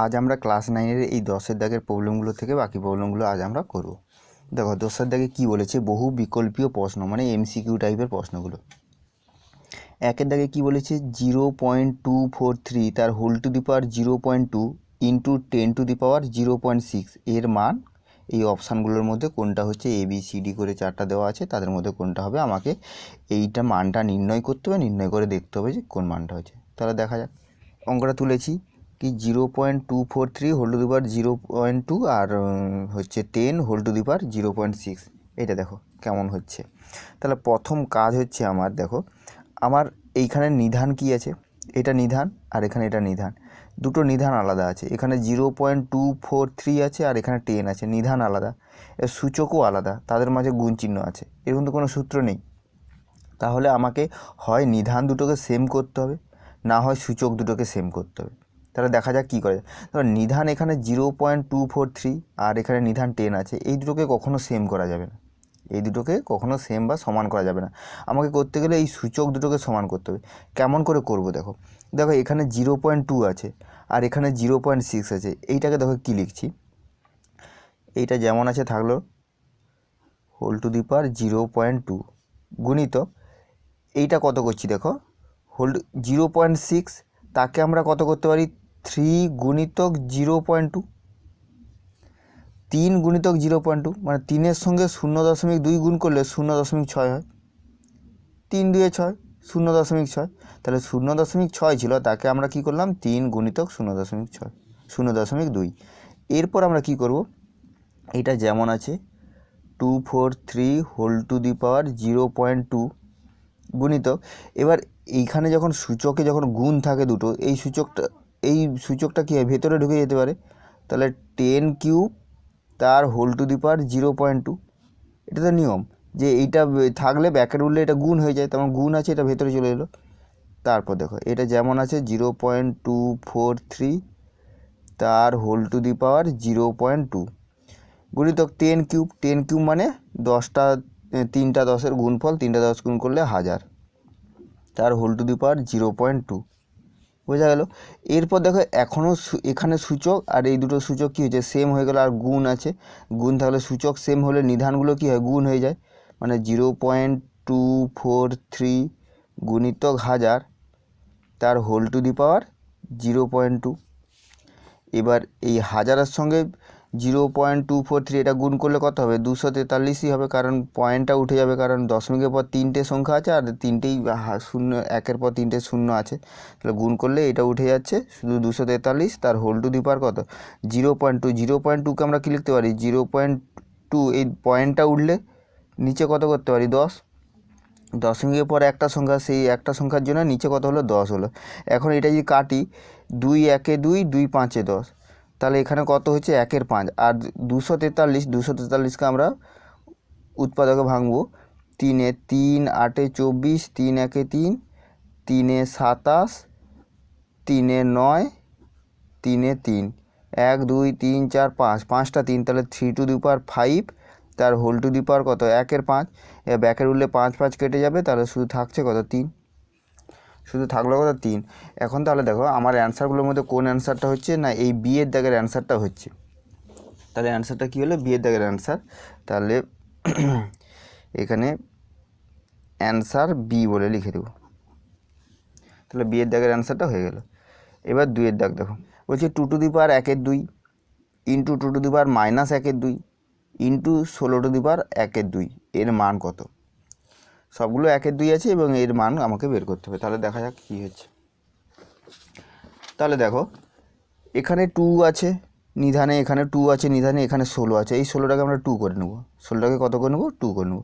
আজ আমরা ক্লাস 9-এর এই 10-এর দাগের প্রবলেমগুলো থেকে বাকি প্রবলেমগুলো আজ আমরা করব। দেখো 10-এর দাগে কী বলেছে, বহু বিকল্পীয় প্রশ্ন মানে এমসিকিউ টাইপের প্রশ্নগুলো। 1-এর দাগে কী বলেছে, 0.243 তার whole to the power 0.2 into 10 to the power 0.6 এর মান এই অপশানগুলোর মধ্যে কোনটা হচ্ছে, ABCD করে 4টা দেওয়া আছে, তাদের মধ্যে কোনটা হবে আমাকে এইটা মানটা নির্ণয় করতে হবে, নির্ণয় করে দেখতে হবে যে কোন মানটা হচ্ছে। তাহলে দেখা যাক, অঙ্কটা তুলেছি কি 0.243 হোল টু দি পাওয়ার 0.2 আর হচ্ছে 10 হোল টু দি পাওয়ার 0.6। এটা দেখো কেমন হচ্ছে। তাহলে প্রথম কাজ হচ্ছে আমার, দেখো আমার এইখানে নিধান কি আছে, এটা নিধান আর এখানে এটা নিধান, দুটো নিধান আলাদা আছে। এখানে 0.243 আছে আর এখানে 10 আছে, নিধান আলাদা, এর সূচকও আলাদা, তাদের মাঝে গুণ চিহ্ন আছে, এর কিন্তু কোনো সূত্র নেই। তাহলে আমাকে হয় নিধান দুটোকে সেম করতে হবে, না হয় সূচক দুটোকে সেম করতে হবে। তাহলে দেখা যাক কী করে। তাহলে নিধান এখানে 0.243 আর এখানে নিধান 10 আছে, এই দুটোকে কখনো সেম করা যাবে না, এই দুটোকে কখনো সেম বা সমান করা যাবে না। আমাকে করতে গেলে এই সূচক দুটোকে সমান করতে হবে। কেমন করে করব, দেখো দেখো এখানে 0.2 আছে আর এখানে 0.6 আছে, এইটাকে দেখো কী লিখছি, এইটা যেমন আছে থাকলো হোল টু দি পাওয়ার 0.2 গুণিতক এইটা কত করছি, দেখো হোল 0.6, তাকে আমরা কত করতে পারি 3 গুণিতক 0.2, 3 গুণিতক 0.2 মানে 3-এর সঙ্গে 0.2 গুণ করলে 0.6 হয়, 3 2 6, 0.6। তাহলে 0.6 ছিল, তাকে আমরা কি করলাম 3 গুণিতক 0.6, 0.2। এরপর আমরা কি করব, এটা যেমন আছে 243 হোল টু দি পাওয়ার 0.2 গুণিতক, এবার এইখানে যখন সূচকে যখন গুণ থাকে দুটো, এই সূচকটা কী হয়, ভেতরে ঢুকে যেতে পারে। তাহলে 10 কিউব তার হোল টু দি পাওয়ার 0.2, এটা তো নিয়ম যে এইটা থাকলে ব্যাকেট উঠলে এটা গুণ হয়ে যায়, তেমন গুণ আছে, এটা ভেতরে চলে এলো। তারপর দেখো এটা যেমন আছে 0.243 তার হোল টু দি পাওয়ার 0.2 গুণিতক 10 কিউব, 10 কিউব মানে 10টা 3টা 10-এর গুণফল, 3টা 10 গুণ করলে 1000 তার হোল টু দি পাওয়ার 0.2, বোঝা গেল। এরপর দেখো এখনও এখানে সূচক আর এই দুটো সূচক কী হয়েছে, সেম হয়ে গেল, আর গুণ আছে, গুণ থাকলে সূচক সেম হলে নিধানগুলো কী হয়, গুণ হয়ে যায়। মানে 0.243 গুণিতক 1000 তার হোল টু দি পাওয়ার 0.2। এবার এই 1000-এর সঙ্গে 0.243 এটা গুণ করলে কত হবে, 243ই হবে, কারণ পয়েন্টটা উঠে যাবে, কারণ দশমিকের পর 3টে সংখ্যা আছে আর 3টেই শূন্য, একের পর 3টে শূন্য আছে, তাহলে গুণ করলে এটা উঠে যাচ্ছে, শুধু 243 তার হোল টু দি পাওয়ার কত 0.2। 0.2কে আমরা কী লিখতে পারি, 0.2 এই পয়েন্টটা উঠলে নিচে কত করতে পারি 10, দশমিকের পর একটা সংখ্যা, সেই একটা সংখ্যার জন্য নিচে কত হলো 10 হলো। এখন এটা যদি কাটি, 2 1 2, 2 5 10, তাহলে এখানে কত হচ্ছে 1-এর 5, আর 243কে আমরা উৎপাদকে ভাঙবো, 3 3 8 24, 3 1 3, 3 27, 3 9, 3 3, 1 2 3 4 5, 5টা 3, তাহলে 3 টু দি পাওয়ার 5 তার হোল টু দি পাওয়ার কত 1-এর 5, ব্যাকের উঠলে 5 5 কেটে যাবে, তাহলে শুধু থাকছে কত 3, শুধু থাকলো কত 3। এখন তাহলে দেখো আমার অ্যান্সারগুলোর মধ্যে কোন অ্যান্সারটা হচ্ছে, না এই বিয়ের দাগের অ্যান্সারটা হচ্ছে। তাহলে অ্যান্সারটা কী হলো, বিয়ের দাগের অ্যান্সার। তাহলে এখানে অ্যান্সার বি বলে লিখে দেবো, তাহলে বিয়ের দাগের অ্যান্সারটা হয়ে গেল। এবার 2-এর দাগ দেখো, বলছে 2 to the power 1 2 into 2 to the power -1 2 into 16 to the power 1 2 এর মান কত। সবগুলো 1 2 আছে এবং এর মান আমাকে বের করতে হবে। তাহলে দেখা যাক কী হচ্ছে। তাহলে দেখো এখানে 2 আছে নিধানে, এখানে 2 আছে নিধানে, এখানে 16 আছে, এই 16টাকে আমরা 2 করে নেব, 16টাকে কত করে নেব 2 করে নেব।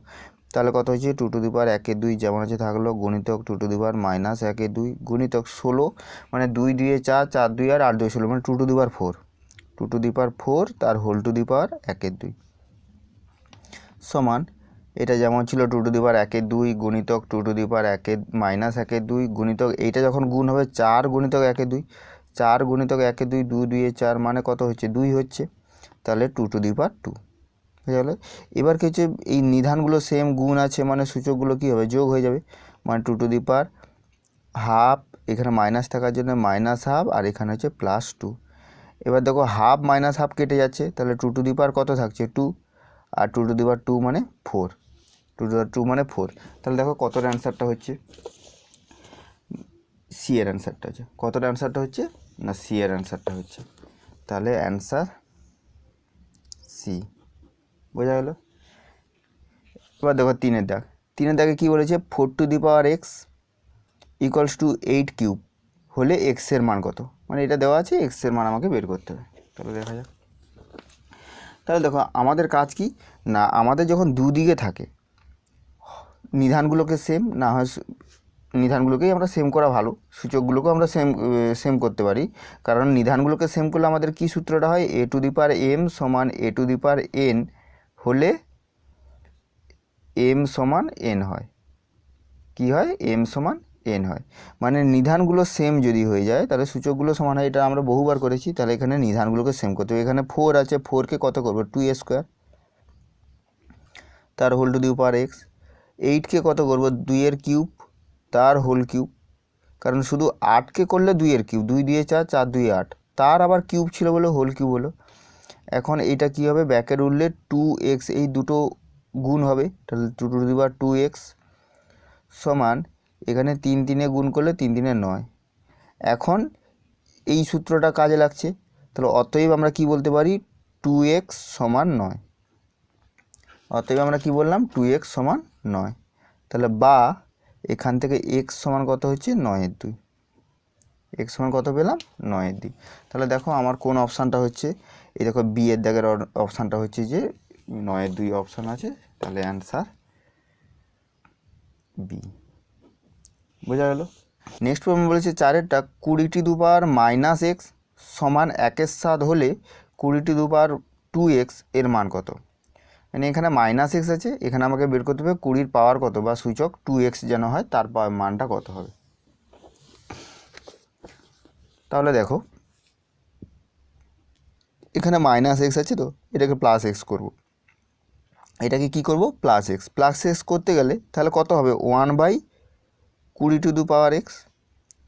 তাহলে কত হচ্ছে 2 টু দি পাওয়ার 1 2 যেমন আছে থাকলো, গুণিতক 2 টু দি পাওয়ার -1 2 গুণিতক 16 মানে 2 2 4, 4 2 আর 8 2 16 মানে 2 to the power 4, 2 to the পাওয়ার 4 তার হোল টু দি পাওয়ার 1 2 সমান, এটা যেমন ছিল 2 টু দি পাওয়ার 1 2 গুণিতক 2 টু দি পাওয়ার -1 2 গুণিতক এইটা যখন গুণ হবে 4 গুণিতক 1 2, 4 গুণিতক 1 2, 2 2 4 মানে কত হচ্ছে 2 হচ্ছে, তাহলে 2 টু দি পাওয়ার 2 হয়ে গেল। এবার কি হচ্ছে, এই নিধানগুলো সেম, গুণ আছে মানে সূচকগুলো কী হবে যোগ হয়ে যাবে, মানে 2 টু দি পাওয়ার হাফ, এখানে মাইনাস থাকার জন্য -1/2 আর এখানে হচ্ছে +2। এবার দেখো হাফ মাইনাস হাফ কেটে যাচ্ছে, তাহলে 2 টু দি পাওয়ার কত থাকছে 2, আর 2 টু দি পাওয়ার 2 মানে 4, 2 টু দি পাওয়ার 2 মানে 4। তাহলে দেখো কতটা অ্যান্সারটা হচ্ছে, সি এর অ্যান্সারটা হচ্ছে, কতটা অ্যান্সারটা হচ্ছে না সি এর অ্যান্সারটা হচ্ছে। তাহলে অ্যান্সার সি, বোঝা গেল। এবার দেখো 3-এর দাগ, 3-এর দাগে কী বলেছে 4 two the power x equals to 8 cube হলে এক্সের মান কত, মানে এটা দেওয়া আছে, এক্সের মান আমাকে বের করতে হবে। তাহলে দেখা যাক। তাহলে দেখো আমাদের কাজ কি না, আমাদের যখন দুদিকে থাকে নিধানগুলোকে সেম না হয়, নিধানগুলোকেই আমরা সেম করা ভালো, সূচকগুলোকেও আমরা সেম করতে পারি, কারণ নিধানগুলোকে সেম করলে আমাদের কি সূত্রটা হয়, এ টু দি পাওয়ার এম সমান এ টু দি পাওয়ার এন হলে এম সমান এন হয়, কি হয় এম সমান এন হয়, মানে নিধানগুলো সেম যদি হয়ে যায় তাহলে সূচকগুলো সমান হয়। এটা আমরা বহুবার করেছি। তাহলে এখানে নিধানগুলোকে সেম করতে হবে। এখানে 4 আছে, 4কে কত করবো 2a স্কোয়ার তার whole to the power x, 8কে কত করবো 2 এর কিউব তার হোল কিউব, কারণ শুধু 8কে করলে 2 এর কিউব, 2 দিয়ে 4, 4 2 8, তার আবার কিউব ছিল বলে হোল কিউব হলো। এখন এইটা কি হবে, ব্যাকের উঠলে 2x, এই দুটো গুণ হবে, তাহলে 2 টু দি পাওয়ার 2x সমান এখানে 3 3-এ গুণ করলে 3 3-এ 9। এখন এই সূত্রটা কাজে লাগছে, তাহলে অতএব আমরা কি বলতে পারি 2x সমান 9, অতএব আমরা কি বললাম 2x সমান 9। তাহলে বা এখান থেকে x সমান কত হচ্ছে 9/2, x সমান কত পেলাম 9/2। তাহলে দেখো আমার কোন অপশানটা হচ্ছে, এই দেখো বি এর দাগের অপশানটা হচ্ছে যে 9/2 অপশান আছে, তাহলে অ্যান্সার বি, বোঝা গেল। নেক্সট প্রবলেম বলেছে 4-এরটা 20 two the power minus x সমান 1/7 হলে 20 টু দি পাওয়ার 2x এর মান কত, মানে এখানে মাইনাস এক্স আছে, এখানে আমাকে বের করতে হবে 20-র পাওয়ার কত বা সূচক 2x যেন হয়, তার মানটা কত হবে। তাহলে দেখো এখানে মাইনাস এক্স আছে, তো এটাকে প্লাস এক্স করবো, এটাকে কি করব প্লাস এক্স, প্লাস এক্স করতে গেলে তাহলে কত হবে 1/20 টু দি পাওয়ার এক্স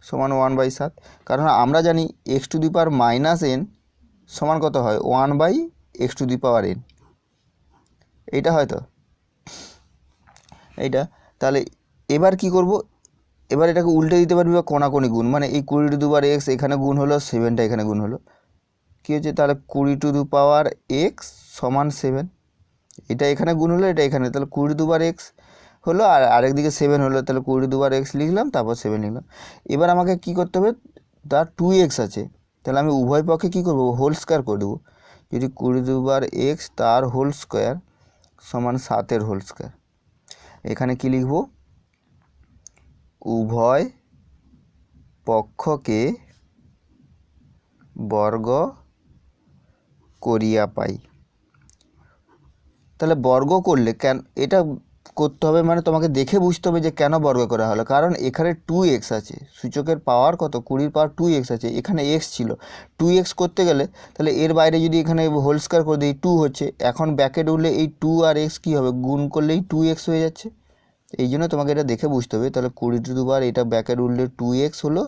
সমান 1/7, কারণ আমরা জানি x two the power minus N সমান কত হয় 1/x two the power N, এইটা হয়তো এইটা। তাহলে এবার কি করব, এবার এটাকে উল্টে দিতে পারবি বা কোনাকুনি গুণ, মানে এই 20 টু দি পাওয়ার এক্স এখানে গুণ হলো, 7টা এখানে গুণ হলো, কী হচ্ছে তাহলে 20 টু দি পাওয়ার এক্স সমান 7, এটা এখানে গুণ হলো, এটা এখানে, তাহলে 20 টু দি পাওয়ার এক্স হলো, আর আরেকদিকে 7 হলো, তাহলে 20 টু দি পাওয়ার এক্স লিখলাম, তারপর 7 লিখলাম। এবার আমাকে কি করতে হবে, তার 2x আছে, তাহলে আমি উভয় পক্ষে কী করবো হোল স্কোয়ার করে দেবো, যদি 20 টু দি পাওয়ার এক্স তার হোল স্কোয়ার সমান 7-এর হোল স্কোয়ার, এখানে কি লিখব উভয় পক্ষকে বর্গ করিয়া পাই। তাহলে বর্গ করলে কেন এটা করতে হবে, মানে তোমাকে দেখে বুঝতে হবে যে কেন বর্গ করা হলো, কারণ এখানে 2x আছে, সূচকের পাওয়ার কত 20-র পাওয়ার 2x আছে, এখানে x ছিল, 2x করতে গেলে তাহলে এর বাইরে যদি এখানে হোল স্কোয়ার করে দিই 2 হচ্ছে, এখন ব্যাকেট উঠলে এই 2 আর x কী হবে গুণ করলেই 2x হয়ে যাচ্ছে, এই জন্য তোমাকে এটা দেখে বুঝতে হবে। তাহলে 20 টু দি পাওয়ার এটা ব্যাকেট উঠলে 2x হলো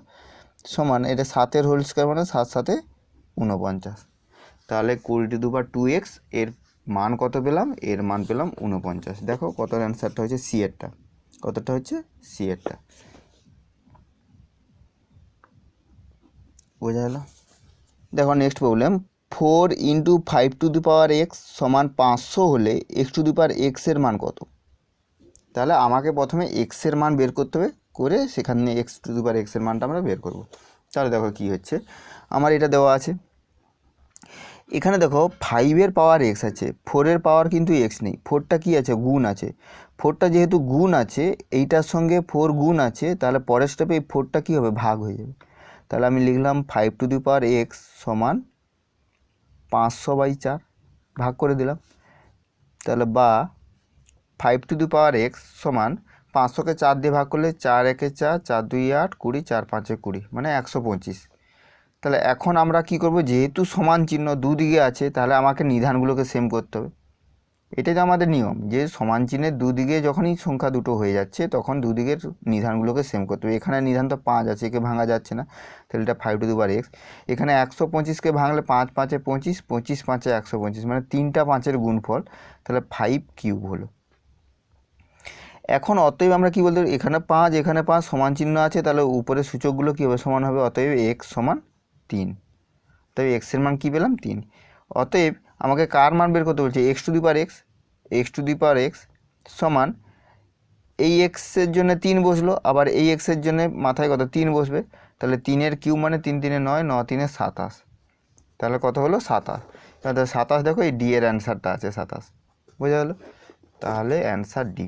সমান এটা 7-এর হোল স্কোয়ার মানে 7 7 49, তাহলে 20 টু দি পাওয়ার 2x এর মান কত পেলাম, এর মান পেলাম 49। দেখো কত অ্যান্সারটা হচ্ছে সি এরটা, কতটা হচ্ছে সি এরটা, বোঝা গেল। দেখো next problem 4 into 5 two the power x সমান 500 হলে এক্স টু দি পাওয়ার এক্সের মান কত, তাহলে আমাকে প্রথমে এক্সের মান বের করতে হবে, করে সেখানে এক্স টু দি পাওয়ার এক্সের মানটা আমরা বের করব। তাহলে দেখো কি হচ্ছে, আমার এটা দেওয়া আছে, এখানে দেখো 5-এর পাওয়ার এক্স আছে, 4-এর পাওয়ার কিন্তু এক্স নেই, 4টা কি আছে গুণ আছে, 4টা যেহেতু গুণ আছে এইটার সঙ্গে 4 গুণ আছে, তাহলে পরের স্টেপে এই 4টা কী হবে ভাগ হয়ে যাবে, তাহলে আমি লিখলাম 5 টু দি পাওয়ার এক্স সমান 500/4 ভাগ করে দিলাম, তাহলে বা 5 টু দি পাওয়ার এক্স সমান 500কে 4 দিয়ে ভাগ করলে 4 1 4, 4 2 8, 20, 4 5 20 মানে 125। তাহলে এখন আমরা কি করব, যেহেতু সমান চিহ্ন দুদিকে আছে তাহলে আমাকে নিধানগুলোকে সেম করতে হবে, এটাই তো আমাদের নিয়ম, যে সমান চিহ্নের দুদিকে যখনই সংখ্যা দুটো হয়ে যাচ্ছে তখন দুদিকের নিধানগুলোকে সেম করতে হবে। এখানে নিধান তো 5 আছে, একে ভাঙা যাচ্ছে না, তাহলে এটা 5^x। এখানে 125কে ভাঙলে 5 5 25, 25 5 125, মানে 3টা 5-এর গুণফল, তাহলে 5³ হলো। এখন অতএব আমরা কি বলতে পারি, এখানে 5 এখানে 5 সমান চিহ্ন আছে, তাহলে উপরের সূচকগুলো কী হবে, সমান হবে। অতএব x সমান 3। তবে এক্সের মান কী পেলাম, 3। অতএব আমাকে কার মান বের করতে বলছে, x⁴ সমান এই এক্সের জন্য 3 বসলো, আবার এই এক্সের জন্য মাথায় কত 3 বসবে, তাহলে 3-এর কিউব মানে 3 3 9, 9 3 27, তাহলে কত হলো 27। তাহলে 27 দেখো, এই ডি এর অ্যান্সারটা আছে 27, বোঝা গেলো। তাহলে অ্যান্সার ডি।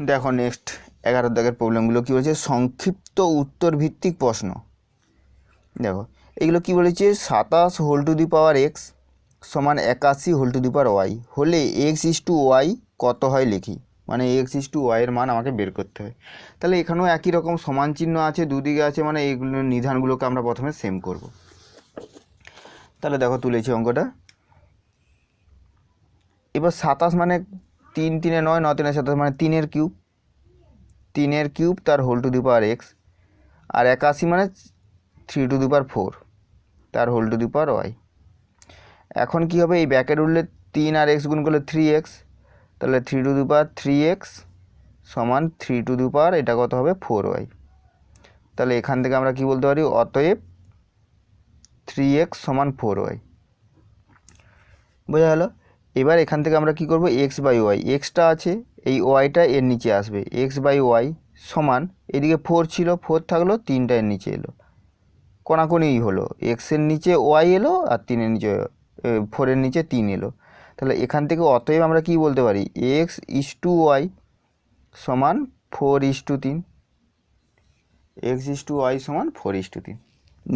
দেখো নেক্সট 11 দাগের প্রবলেমগুলো কী বলেছে, সংক্ষিপ্ত উত্তর ভিত্তিক প্রশ্ন। দেখো এগুলো কি বলেছে, 27^x সমান 81^y হলে x⁴y কত হয় লিখি, মানে x⁴y এর মান আমাকে বের করতে হয়। তাহলে এখানেও একই রকম সমান চিহ্ন আছে, দুদিকে আছে, মানে এইগুলো নিধানগুলোকে আমরা প্রথমে সেম করব। তাহলে দেখো তুলেছি অঙ্কটা। এবার 27 মানে 3 3 9, 9 3 27, মানে 3-এর কিউব তার x, আর 81 মানে 3^4 তার y। এখন কি হবে, এই ব্যাকেট উঠলে 3 আর x গুণ করলে 3x, তাহলে 3^3x সমান 3^, এটা কত হবে 4y। তাহলে এখান থেকে আমরা কি বলতে পারি, অতএব 3x সমান 4y, বোঝা গেল। এবার এখান থেকে আমরা কি করব, x/y, এক্সটা আছে, এই ওয়াইটা এর নিচে আসবে, x/y সমান, এদিকে 4 ছিল, 4 থাকলো, 3টা এর নিচে এলো, কোনাকুনিই হলো, এক্সের নিচে ওয়াই এলো আর 3-এর নিচে 4-এর নিচে 3 এলো। তাহলে এখান থেকে অতএব আমরা কি বলতে পারি, x⁴y সমান 4:3, x⁴y সমান 4:3।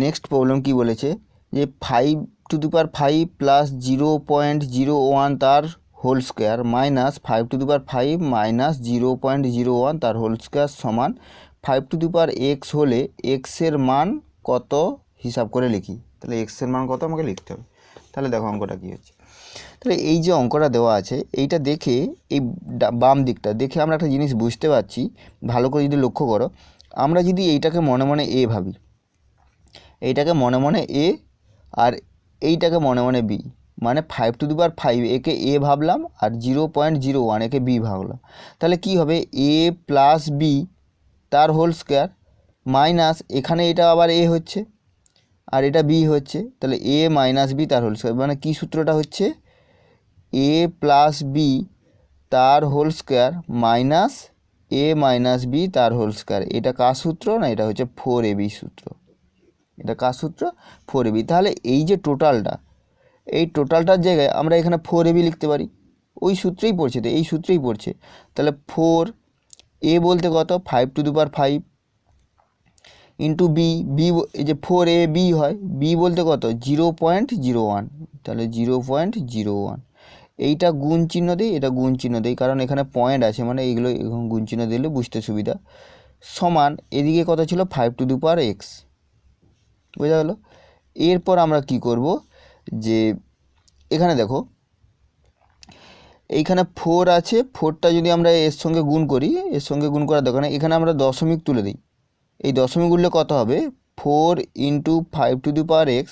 নেক্সট প্রবলেম কি বলেছে, যে 5^5 প্লাস 0.01 তার হোল স্কোয়ার মাইনাস 5^5 মাইনাস 0.01 তার হোল স্কোয়ার সমান 5^x হলে এক্সের মান কত হিসাব করে লিখি। তাহলে এক্সের মান কত আমাকে লিখতে হবে। তাহলে দেখো অঙ্কটা কী হচ্ছে। তাহলে এই যে অঙ্কটা দেওয়া আছে, এইটা দেখে, এই বাম দিকটা দেখে আমরা একটা জিনিস বুঝতে পারছি, ভালো করে যদি লক্ষ্য করো, আমরা যদি এইটাকে মনে মনে এ ভাবি, এইটাকে মনে মনে এ, আর এইটাকে মনে মনে বি, মানে 5^5 একে এ ভাবলাম, আর 0.01 একে বি ভাবলাম, তাহলে কি হবে, এ প্লাস বি তার হোল স্কোয়ার মাইনাস, এখানে এটা আবার এ হচ্ছে আর এটা বি হচ্ছে, তাহলে এ মাইনাস বি তার হোল স্কোয়ার, মানে কী সূত্রটা হচ্ছে, এ প্লাস বি তার হোল স্কোয়ার মাইনাস এ মাইনাস বি তার হোল স্কোয়ার। এটা কার সূত্র না, এটা হচ্ছে 4ab সূত্র। এটা কার সূত্র, 4ab। তাহলে এই যে টোটালটা, এই টোটালটার জায়গায় আমরা এখানে 4ab লিখতে পারি, ওই সূত্রেই পড়ছে, তো এই সূত্রেই পড়ছে। তাহলে 4a বলতে কত, 5^5 ইন্টু বি, এই যে 4ab হয়, বি বলতে কত 0.01, তাহলে 0.01, এইটা গুণ চিহ্ন দিই, এটা গুণ চিহ্ন দিই, কারণ এখানে পয়েন্ট আছে, মানে এইগুলো গুণ চিহ্ন দিলে বুঝতে সুবিধা, সমান এদিকে কত ছিল 5^x, বোঝা গেল। এরপর আমরা কি করব, যে এখানে দেখো এইখানে 4 আছে, 4টা যদি আমরা এর সঙ্গে গুণ করি, এর সঙ্গে গুণ করার দরকার নেই, এখানে আমরা দশমিক তুলে দিই, এই দশমিক উঠলে কত হবে, 4 × 5^x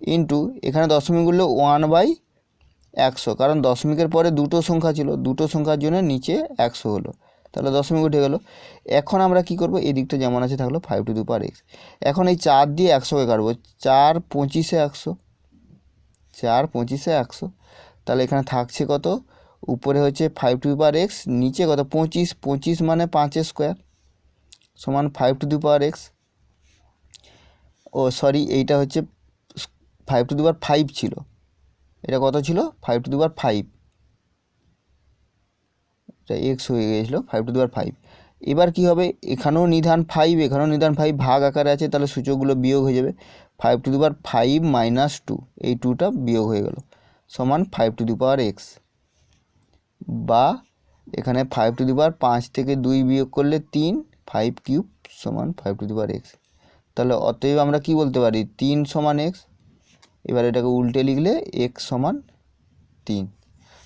ইন্টু, এখানে দশমিক উঠলে 1/100, কারণ দশমিকের পরে দুটো সংখ্যা ছিল, দুটো সংখ্যার জন্য নিচে 100 হলো, তাহলে দশমিক উঠে গেল। এখন আমরা কি করব, এই দিকটা যেমন আছে থাকলো 5^x, এখন এই 4 দিয়ে 100কে কাটবো, 4 25-এ 100, 4 25-এ 100, তাহলে এখানে থাকছে কত, উপরে হচ্ছে 5^x, নিচে কত 25, 25 মানে 5 স্কোয়ার সমান 5^x, ও সরি এইটা হচ্ছে 5^5 ছিল, এটা কত ছিল 5^5, এটা এক্স হয়ে গিয়েছিল 5^5। এবার কি হবে, এখানেও নিধান 5, এখানেও নিধান 5, ভাগ আকারে আছে, তাহলে সূচকগুলো বিয়োগ হয়ে যাবে, 5^5 মাইনাস 2, এই 2টা বিয়োগ হয়ে গেল, সমান 5^x, বা এখানে 5^5 থেকে 2 বিয়োগ করলে 3, 5³ সমান 5^x। তাহলে অতএব আমরা কি বলতে পারি, 3 সমান x, এবার এটাকে উল্টে লিখলে এক্স সমান 3।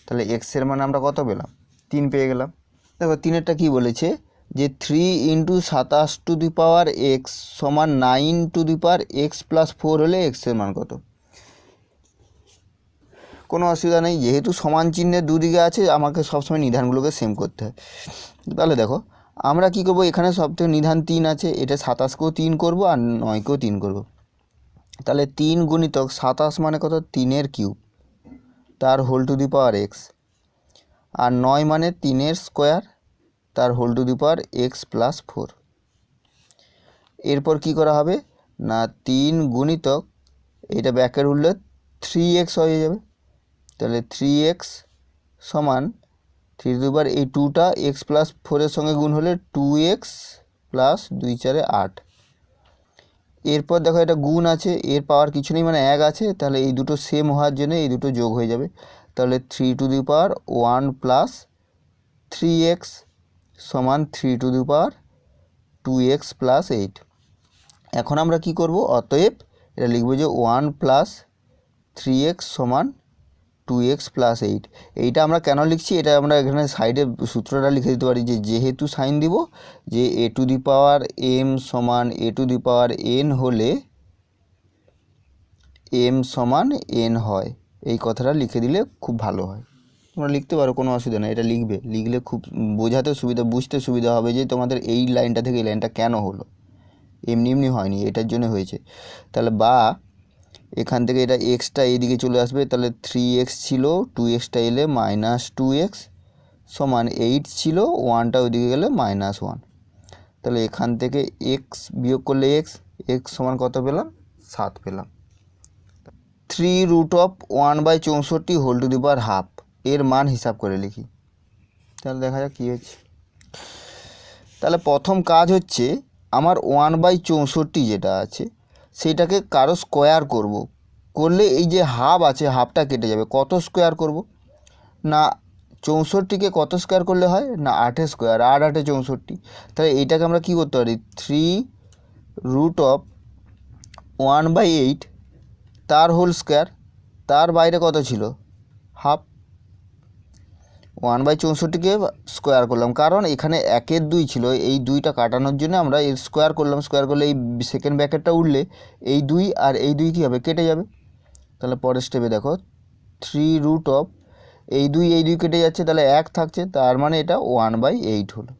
তাহলে এক্সের মান আমরা কত পেলাম? 3 পেয়ে গেলাম। দেখো 3এরটা কী বলেছে যে 3 × 27⁴ সমান 9⁴ হলে এক্সের মান কত? কোনো অসুবিধা নেই, যেহেতু সমান চিহ্নের দুদিকে আছে আমাকে সবসময় নিধানগুলোকে সেম করতে হয়। তাহলে দেখো আমরা কি করব, এখানে সবথেকে নিধান 3 আছে, এটা 27কেও 3 করব আর 9কেও 3 করব। তাহলে 3 × 27 মানে কত? 3-এর কিউব, তার whole to the power x, আর 9 মানে 3-এর স্কোয়ার, তার whole to the power x plus 4। এরপর কি করা হবে না 3 × এটা ব্যাকের উঠলে 3x হয়ে যাবে। তাহলে 3x সমান 3 টু দি পাওয়ার এই 2টা x প্লাস 4-এর সঙ্গে গুণ হলে 2x প্লাস 2 × 4 = 8। এরপর দেখো এটা গুণ আছে, এর পাওয়ার কিছু নেই মানে 1 আছে, তাহলে এই দুটো সেম হওয়ার জন্য এই দুটো যোগ হয়ে যাবে। তাহলে 3 to the power 1 plus 3x সমান 3 to the power 2x plus 8। এখন আমরা কি করব, অতএব এটা লিখব যে 1 প্লাস 3x সমান 2x প্লাস 8। এইটা আমরা কেন লিখছি, এটা আমরা এখানে সাইডে সূত্রটা লিখে দিতে পারি যে যেহেতু সাইন দিব যে a two the power m সমান a two the power n হলে m সমান n হয়, এই কথাটা লিখে দিলে খুব ভালো হয়। তোমরা লিখতে পারো, কোনো অসুবিধা নেই, এটা লিখবে, লিখলে খুব বোঝাতে সুবিধা, বুঝতে সুবিধা হবে যে তোমাদের এই লাইনটা থেকে এই লাইনটা কেন হলো, এমনি এমনি হয়নি, এটার জন্য হয়েছে। তাহলে বা এখান থেকে এটা এক্সটা এইদিকে চলে আসবে, তাহলে 3x ছিল 2xটা এলে -2x সমান 8 ছিল 1টা ওইদিকে গেলে -1। তাহলে এখান থেকে x বিয়োগ করলে x সমান কত পেলাম? 7 পেলাম। 3√1/64 whole to the power half এর মান হিসাব করে লিখি। তাহলে দেখা যাক কী হচ্ছে। তাহলে প্রথম কাজ হচ্ছে আমার 1/64 যেটা আছে সেটাকে কারো স্কোয়ার করব, করলে এই যে হাফ আছে হাফটা কেটে যাবে। কত স্কোয়ার করব না 64কে কত স্কোয়ার করলে হয় না 8 স্কোয়ার, 8 8 64। তাহলে এইটাকে আমরা কি করতে পারি 3√1/8 তার হোল স্কোয়ার, তার বাইরে কত ছিল হাফ। 1/64কে স্কোয়ার করলাম, কারণ এখানে 1-এর 2 ছিল, এই 2টা কাটানোর জন্য আমরা এর স্কোয়ার করলাম। স্কোয়ার করলে এই সেকেন্ড ব্র্যাকেটটা উঠলে এই 2 আর এই 2 কী হবে, কেটে যাবে। তাহলে পরের স্টেপে দেখো 3√ এই 2 কেটে যাচ্ছে, তাহলে 1 থাকছে, তার মানে এটা 1/8 হলো।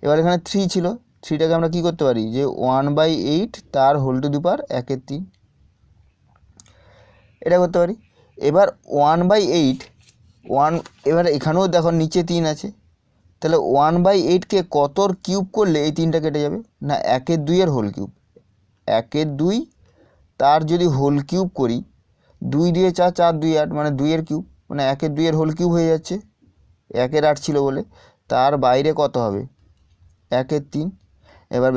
এবার এখানে 3 ছিল, 3টাকে আমরা কী করতে পারি যে 1/8 তার হোল টু দি পাওয়ার 1/3 এটা করতে পারি। এবার 1/8 এবার এখানেও দেখো নিচে 3 আছে, তাহলে 1/8কে কতর কিউব করলে এই 3টা কেটে যাবে না 1/2 হোল কিউব। 1/2 তার যদি হোল কিউব করি 2 দিয়ে 4, 4 2 8 মানে 2-এর কিউব, মানে 1/2 হোল কিউব হয়ে যাচ্ছে, 1-এর 8 ছিল বলে। তার বাইরে কত হবে 1/3। এবার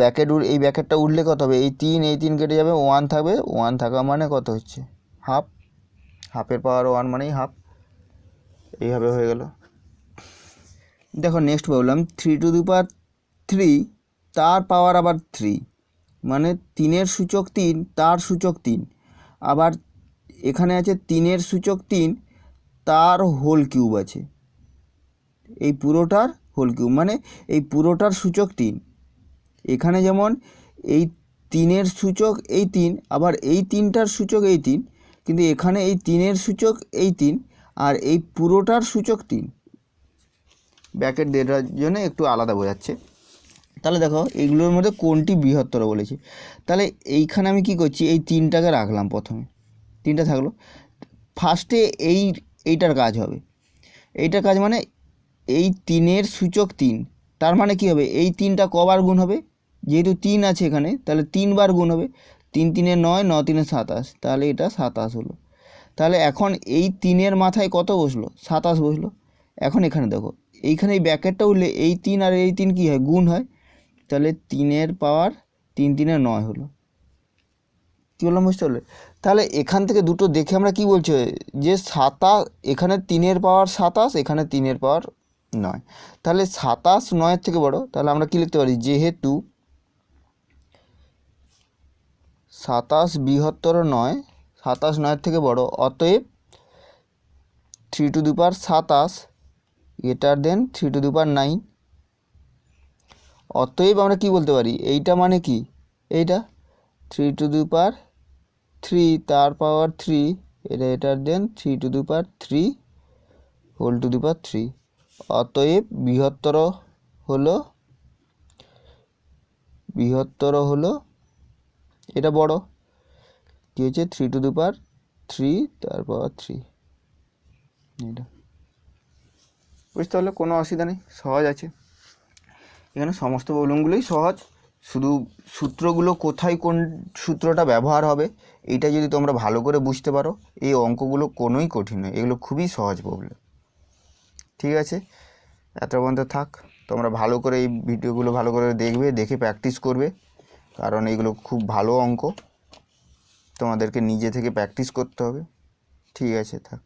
এই ব্র্যাকেটটা উঠলে কত হবে, এই 3 কেটে যাবে, 1 থাকবে, 1 থাকা মানে কত হচ্ছে হাফ, হাফের পাওয়ার 1 মানেই হাফ, এইভাবে হয়ে গেল। দেখো নেক্সট বললাম 3 টু দি পাওয়ার 3 তার পাওয়ার আবার 3 মানে 3-এর সূচক 3 তার সূচক 3, আবার এখানে আছে 3-এর সূচক 3 তার হোল কিউব আছে, এই পুরোটার হোল কিউব মানে এই পুরোটার সূচক 3। এখানে যেমন এই 3-এর সূচক এই 3, আবার এই 3টার সূচক এই 3, কিন্তু এখানে এই 3-এর সূচক এই 3 আর এই পুরোটার সূচক 3। ব্র্যাকেট দেওয়ার জন্য একটু আলাদা বোঝাচ্ছে। তাহলে দেখো এইগুলোর মধ্যে কোনটি বৃহত্তর বলেছে। তাহলে এইখানে আমি কি করছি, এই 3টাকে রাখলাম, প্রথমে 3টা থাকলো। ফার্স্টে এইটার কাজ হবে, এইটার কাজ মানে এই 3-এর সূচক 3, তার মানে কি হবে এই 3টা কবার গুণ হবে, যেহেতু 3 আছে এখানে তাহলে 3 বার গুণ হবে, 3 3 9, 9 3 27, তাহলে এটা 27 হলো। তাহলে এখন এই 3-এর মাথায় কত বসলো 27 বসলো। এখন এখানে দেখো এইখানে এই ব্র্যাকেটটা উঠলে এই 3 আর এই 3 কী হয় গুণ হয়, তাহলে 3-এর পাওয়ার 3 3 9 হলো। কী বললাম বুঝতে পারলে? তাহলে এখান থেকে দুটো দেখে আমরা কি বলছি যে 27, এখানে 3-এর পাওয়ার 27, এখানে 3-এর পাওয়ার 9, তাহলে 27 9-এর থেকে বড়। তাহলে আমরা কি লিখতে পারি, যেহেতু 27 বৃহত্তর 9, 27 9-এর থেকে বড়, অতএব 3 to the power 27 greater than 3 to the power 9। অতএব আমরা কি বলতে পারি, এইটা মানে কি, এইটা 3 টু দি পাওয়ার 3 তার পাওয়ার 3 এটা এটার than 3 to the power 3 whole to the power 3। অতএব বৃহত্তর হলো এটা বড়, কি হচ্ছে 3 টু দি পাওয়ার 3 তার পাওয়ার 3। এটা বুঝতে পারলে, কোনো অসুবিধা নেই, সহজ আছে। এখানে সমস্ত প্রবলেমগুলোই সহজ, শুধু সূত্রগুলো কোথায় কোন সূত্রটা ব্যবহার হবে এইটা যদি তোমরা ভালো করে বুঝতে পারো, এই অঙ্কগুলো কোনোই কঠিন নয়, এগুলো খুবই সহজ প্রবলেম। ঠিক আছে, এত পর্যন্ত থাক। তোমরা ভালো করে এই ভিডিওগুলো ভালো করে দেখবে, দেখে প্র্যাকটিস করবে, কারণ এইগুলো খুব ভালো অঙ্ক, তোমাদেরকে নিজে থেকে প্র্যাকটিস করতে হবে। ঠিক আছে, থাক।